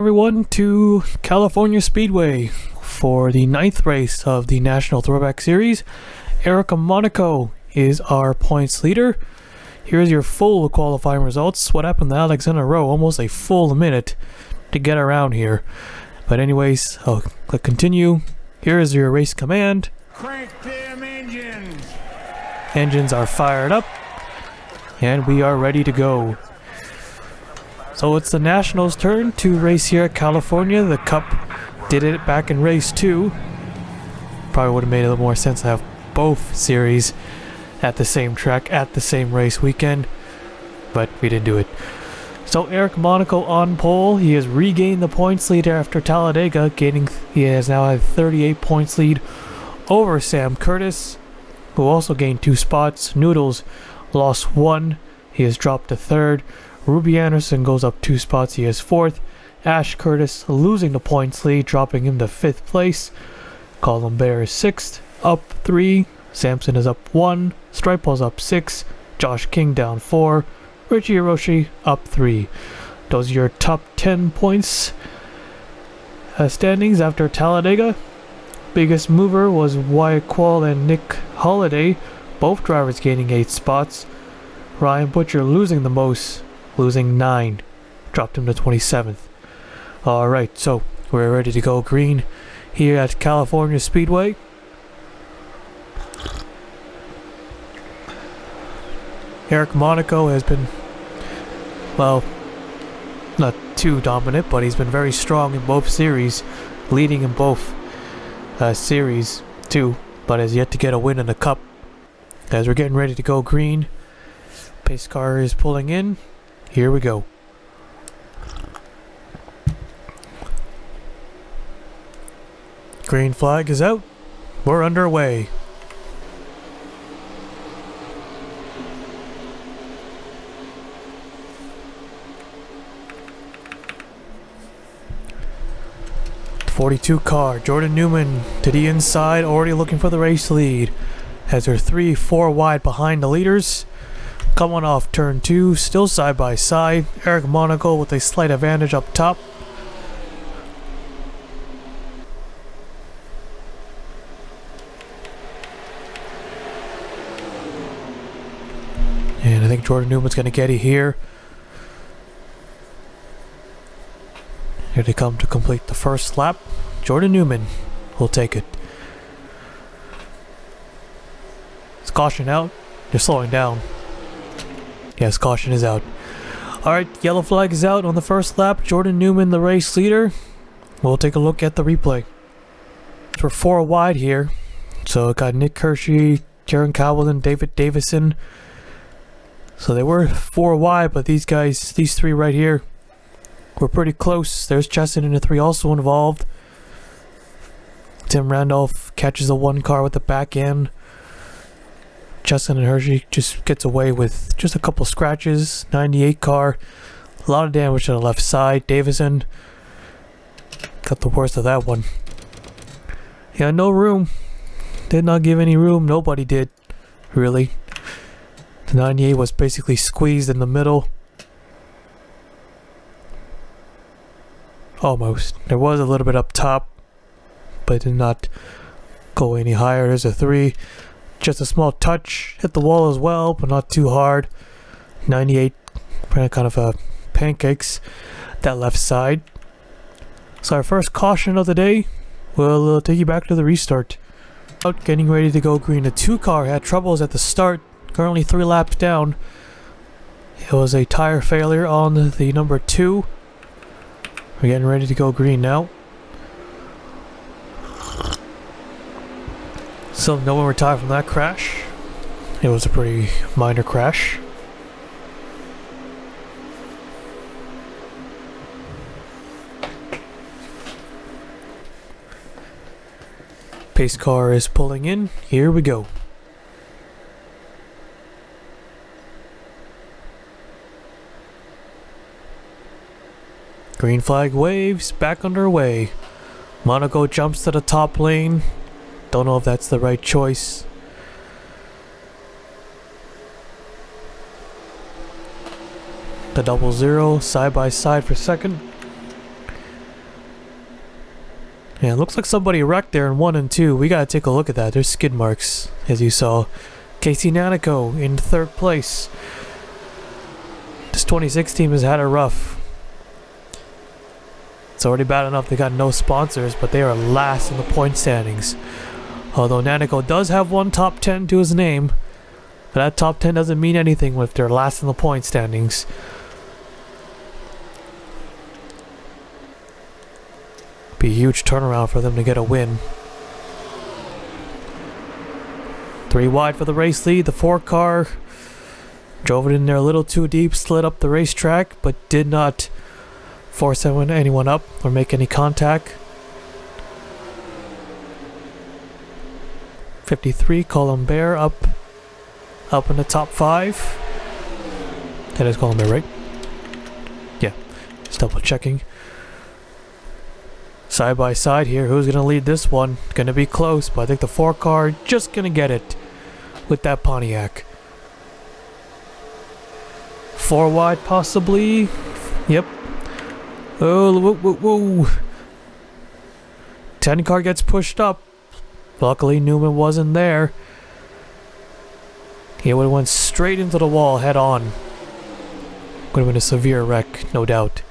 Everyone to California Speedway for the 9th race of the National Throwback Series. Eric Monaco is our points leader. Here's your full qualifying results. What happened to Alex in a row? Almost a full minute to get around here. But anyways, I'll click continue. Here is your race command. Crank them engines. Engines are fired up and we are ready to go. So it's the Nationals' turn to race here at California. The Cup did it back in race 2. Probably would have made a little more sense to have both series at the same track at the same race weekend, but we didn't do it. So Eric Monaco on pole. He has regained the points lead after Talladega, he has now had 38 points lead over Sam Curtis, who also gained 2 spots. Noodles lost 1. He has dropped to 3rd. Ruby Anderson goes up 2 spots. He is 4th. Ash Curtis losing the points lead, dropping him to 5th place. Colin Bear is 6th, up 3. Sampson is up 1. Stripel's up 6. Josh King down 4. Richie Hiroshi up 3. Those are your top 10 points standings after Talladega. Biggest mover was Wyatt Quall and Nick Holiday, both drivers gaining 8 spots. Ryan Butcher losing the most, losing 9, dropped him to 27th. Alright, so we're ready to go green here at California Speedway. Eric Monaco has been, well, not too dominant, but he's been very strong in both series, leading in both series too, but has yet to get a win in the Cup. As we're getting ready to go green, pace car is pulling in. Here we go. Green flag is out. We're underway. .42 car, Jordan Newman to the inside, already looking for the race lead. Has her 3-4 wide behind the leaders. Coming off turn 2, still side by side. Eric Monaco with a slight advantage up top. And I think Jordan Newman's going to get it here. Here they come to complete the first lap. Jordan Newman will take it. It's caution out. They're slowing down. Yes, caution is out. Alright, yellow flag is out on the first lap. Jordan Newman, the race leader. We'll take a look at the replay. We're 4 wide here. So got Nick Hershey, Jaron Cowell, and David Davison. So they were 4 wide, but these 3 right here, were pretty close. There's Chesson in the 3 also involved. Tim Randolph catches the 1 car with the back end. Chesson and Hershey just gets away with just a couple scratches. 98 car, a lot of damage to the left side. Davison got the worst of that one. Yeah, no room. Did not give any room. Nobody did, really. The 98 was basically squeezed in the middle. Almost. There was a little bit up top, but it did not go any higher. There's a 3. Just a small touch. Hit the wall as well, but not too hard. 98 kind of pancakes that left side. So our first caution of the day will take you back to the restart. Out getting ready to go green. The 2 car had troubles at the start. Currently 3 laps down. It was a tire failure on the number 2. We're getting ready to go green now. So no one retired from that crash. It was a pretty minor crash. Pace car is pulling in. Here we go. Green flag waves, back underway. Monaco jumps to the top lane. Don't know if that's the right choice. The 00 side by side for second. Yeah, it looks like somebody wrecked there in 1 and 2. We gotta take a look at that. There's skid marks, as you saw. Casey Nanico in 3rd place. This 26 team has had it rough. It's already bad enough they got no sponsors, but they are last in the point standings. Although Nanico does have one top 10 to his name, but that top 10 doesn't mean anything if they're last in the point standings. Be a huge turnaround for them to get a win. 3 wide for the race lead. The 4 car drove it in there a little too deep, slid up the racetrack, but did not force anyone up or make any contact. 53, Colombert up in the top 5. That is Colombert, right? Yeah, just double checking. Side by side here, who's gonna lead this one? Gonna be close, but I think the 4 car just gonna get it with that Pontiac. 4 wide possibly. Yep. Oh, whoa, whoa, whoa. 10 car gets pushed up. Luckily Newman wasn't there. He would have went straight into the wall head on. Would have been a severe wreck, no doubt.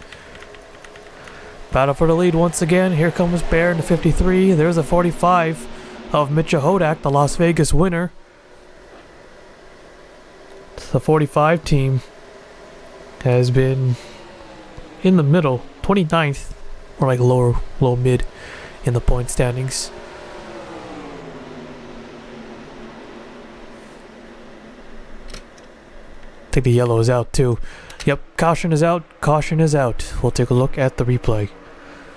Battle for the lead once again. Here comes Bear in the 53. There's a 45 of Mitja Hodak, the Las Vegas winner. The 45 team has been in the middle, 29th, or like low mid in the point standings. I think the yellow is out too. Yep, caution is out. Caution is out. We'll take a look at the replay.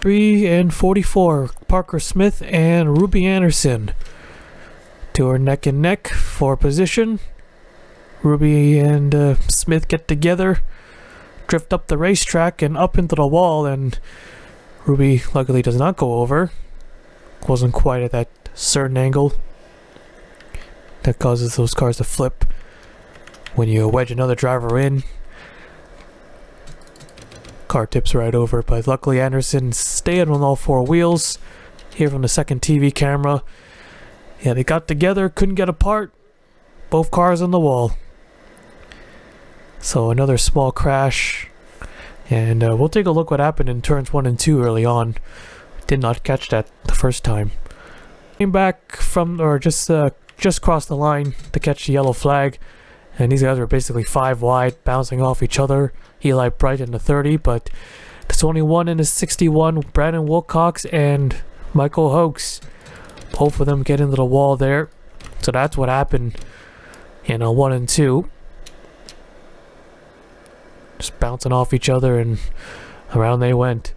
3 and 44, Parker Smith and Ruby Anderson. 2 are neck and neck for position. Ruby and Smith get together, drift up the racetrack and up into the wall, and Ruby luckily does not go over. Wasn't quite at that certain angle that causes those cars to flip. When you wedge another driver in, car tips right over, but luckily Anderson stayed on all 4 wheels. Here from the second TV camera. Yeah, they got together, couldn't get apart. Both cars on the wall. So another small crash. And we'll take a look what happened in turns 1 and 2 early on. Did not catch that the first time. Came back from, or just crossed the line to catch the yellow flag. And these guys were basically 5 wide, bouncing off each other. Eli Bright in the 30, but the 21 and the 61, Brandon Wilcox and Michael Hoax. Both of them get into the wall there. So that's what happened in 1 and 2. Just bouncing off each other and around they went.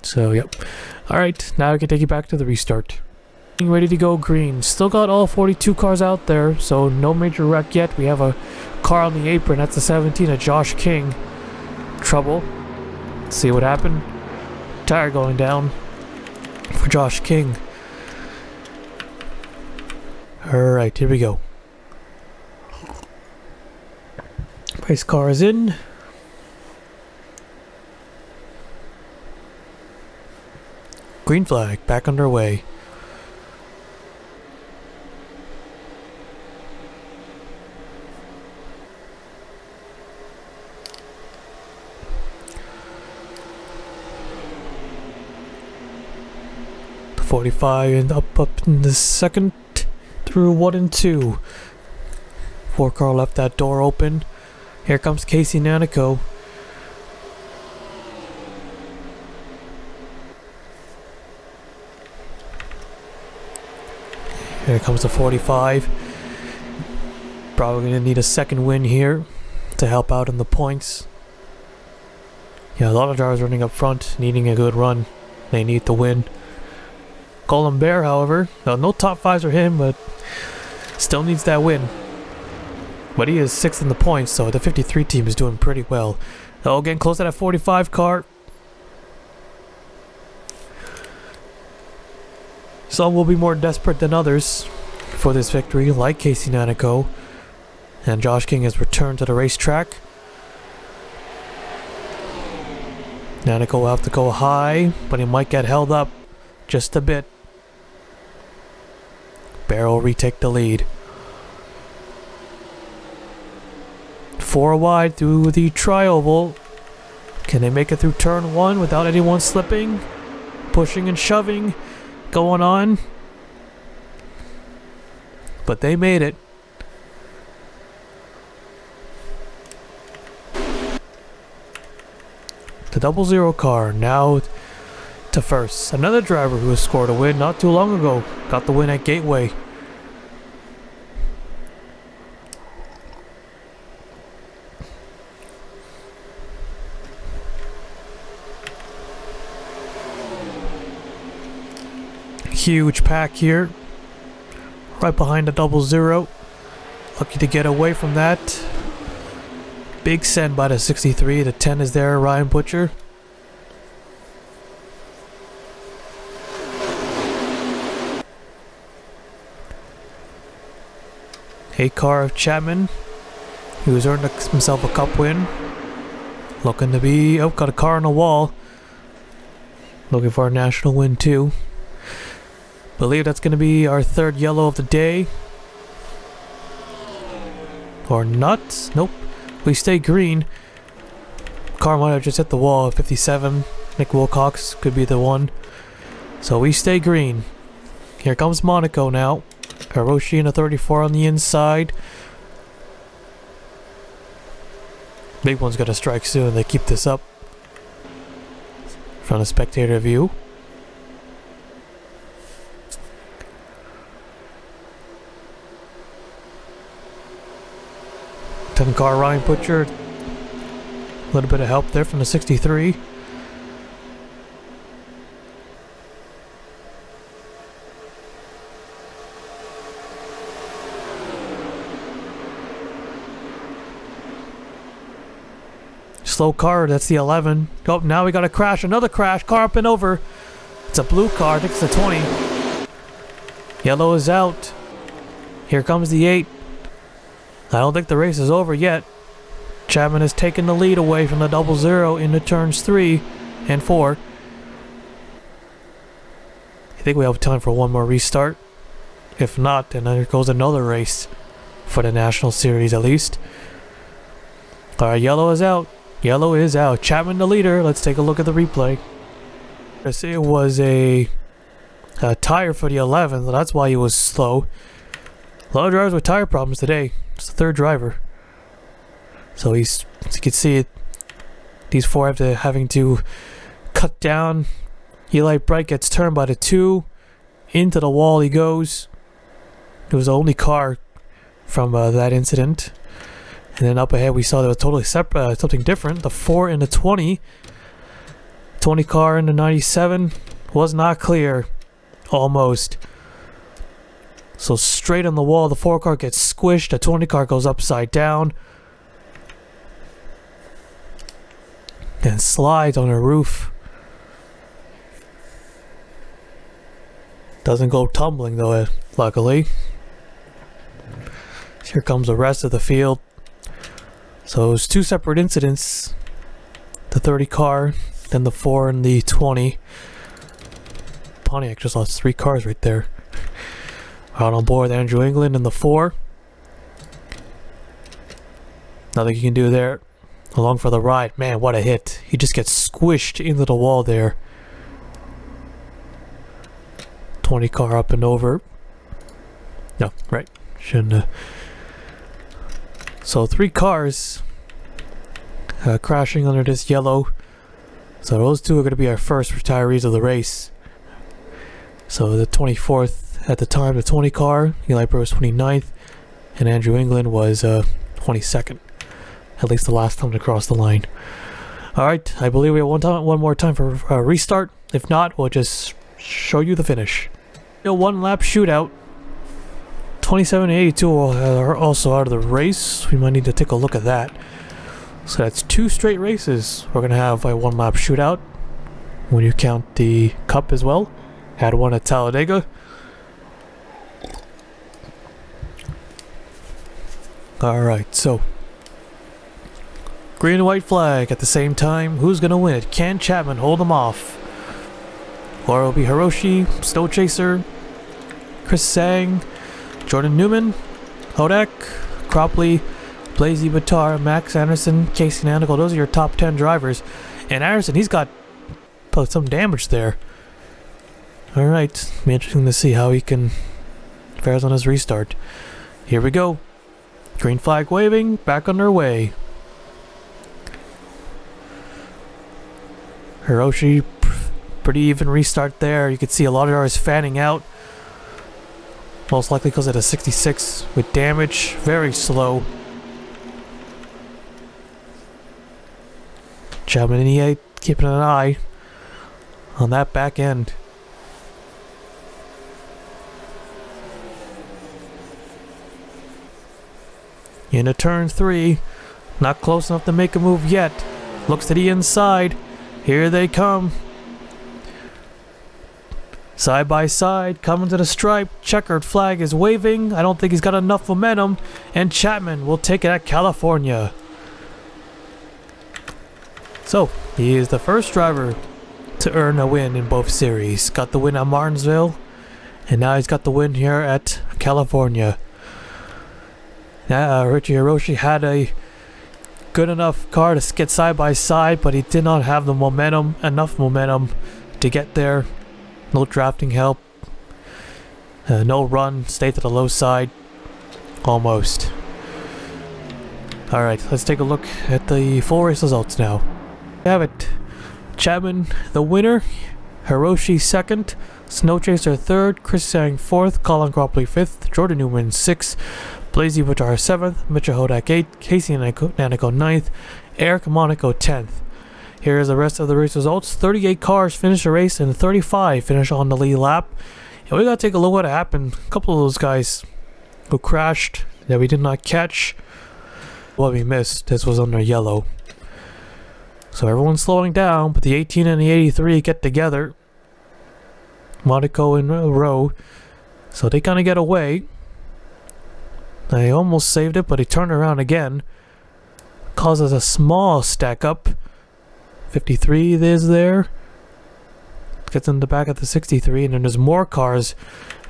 So, yep. Alright, now I can take you back to the restart. Ready to go green. Still got all 42 cars out there, so no major wreck yet. We have a car on the apron. That's the 17 of Josh King. Trouble. Let's see what happened. Tire going down for Josh King. Alright, here we go. Race car is in. Green flag, back underway. The 45 and up in the second through 1 and 2. 4 car left that door open. Here comes Casey Nanico. Here comes the 45. Probably going to need a second win here to help out in the points. Yeah, a lot of drivers running up front, needing a good run. They need to win. Colombert, however, no top 5s for him, but still needs that win. But he is 6th in the points, so the 53 team is doing pretty well. Oh, getting close to that 45 car. Some will be more desperate than others for this victory, like Casey Nanico. And Josh King has returned to the racetrack. Danica will have to go high, but he might get held up just a bit. Barrel retake the lead. 4 wide through the tri-oval. Can they make it through turn 1 without anyone slipping? Pushing and shoving going on. But they made it. The 00 car now to first. Another driver who has scored a win not too long ago. Got the win at Gateway. Huge pack here. Right behind the 00. Lucky to get away from that. Big send by the 63. The 10 is there, Ryan Butcher. A car of Chapman, who's earned himself a cup win. Looking to be... Oh, got a car on the wall. Looking for a national win too. Believe that's going to be our 3rd yellow of the day. Or not. Nope. We stay green. Car might have just hit the wall at 57. Nick Wilcox could be the one. So we stay green. Here comes Monaco now. Hiroshi in a 34 on the inside. Big one's gonna strike soon. They keep this up. From the spectator view. Car Ryan Butcher. A little bit of help there from the 63. Slow car, that's the 11. Oh, now we got a crash, another crash, car up and over. It's a blue car, I think it's the 20. Yellow is out. Here comes the 8. I don't think the race is over yet. Chapman has taken the lead away from the 00 into turns 3 and 4. I think we have time for one more restart. If not, then there goes another race for the National Series at least. Alright, yellow is out. Yellow is out. Chapman the leader. Let's take a look at the replay. I say it was a tire for the 11, so that's why he was slow. A lot of drivers with tire problems today. It's the 3rd driver. So he's, as you can see it, these 4 having to cut down. Eli Bright gets turned by the 2. Into the wall he goes. It was the only car from that incident. And then up ahead we saw there was totally separate, something different. The 4 and the 20. 20 car in the 97 was not clear. Almost. So straight on the wall, the 4 car gets squished, the 20 car goes upside down. And slides on a roof. Doesn't go tumbling though, luckily. Here comes the rest of the field. So it was 2 separate incidents. The 30 car, then the 4 and the 20. Pontiac just lost 3 cars right there. Out on board, Andrew England in the 4. Nothing you can do there. Along for the ride. Man, what a hit. He just gets squished into the wall there. 20 car up and over. No, right. Shouldn't So 3 cars crashing under this yellow. So those 2 are going to be our first retirees of the race. So the 24th at the time, the 20 car, Eli Bright was 29th, and Andrew England was 22nd. At least the last time to cross the line. Alright, I believe we have one more time for a restart. If not, we'll just show you the finish. A 1-lap shootout. 27 and 82 are also out of the race. We might need to take a look at that. So that's 2 straight races. We're going to have a 1-lap shootout. When you count the cup as well. Had one at Talladega. Alright, so Green and white flag at the same time. Who's gonna win it? Can Chapman hold them off? Or it'll be Hiroshi, Snow Chaser, Chris Sang, Jordan Newman, Hodak, Cropley, Blazy Batar, Max Anderson, Casey Nanical. Those are your top 10 drivers. And Anderson, he's got some damage there. Alright, be interesting to see how he can fares on his restart. Here we go. Green flag waving, back on their way. Hiroshi, pretty even restart there. You can see a lot of ours fanning out. Most likely because of the 66 with damage. Very slow. Chapman and EA keeping an eye on that back end. Into turn 3. Not close enough to make a move yet. Looks to the inside. Here they come. Side by side, coming to the stripe. Checkered flag is waving. I don't think he's got enough momentum. And Chapman will take it at California. So, he is the first driver to earn a win in both series. Got the win at Martinsville. And now he's got the win here at California. Richie Hiroshi had a good enough car to get side by side, but he did not have the momentum, enough momentum to get there. No drafting help. No run, stayed to the low side. Almost. Alright, let's take a look at the full race results now. We have it. Chapman, the winner. Hiroshi second. Snow Chaser third. Chris Sang fourth. Colin Cropley fifth. Jordan Newman sixth. Blazy Batar 7th, Mitchell Hodak 8th, Casey Nanico 9th, Eric Monaco 10th. Here's the rest of the race results. 38 cars finished the race and 35 finished on the lead lap. And we gotta take a look at what happened. A couple of those guys who crashed that we did not catch. What we missed, this was under yellow. So everyone's slowing down, but the 18 and the 83 get together. Monaco in a row. So they kind of get away. They almost saved it, but he turned around again. Causes a small stack up. 53 is there. Gets in the back of the 63, and then there's more cars.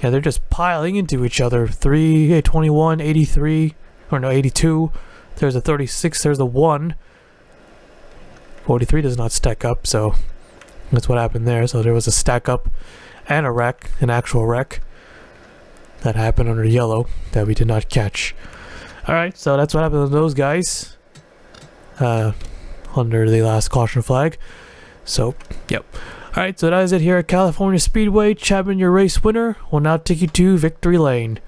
Yeah, they're just piling into each other. 3, 21, 83, or no, 82. There's a 36, there's a 1. 43 does not stack up, so that's what happened there. So there was a stack up and a wreck, an actual wreck. That happened under yellow that we did not catch. Alright, so that's what happened to those guys. Under the last caution flag. So, yep. Alright, so that is it here at California Speedway. Chapman, your race winner, will now take you to victory lane.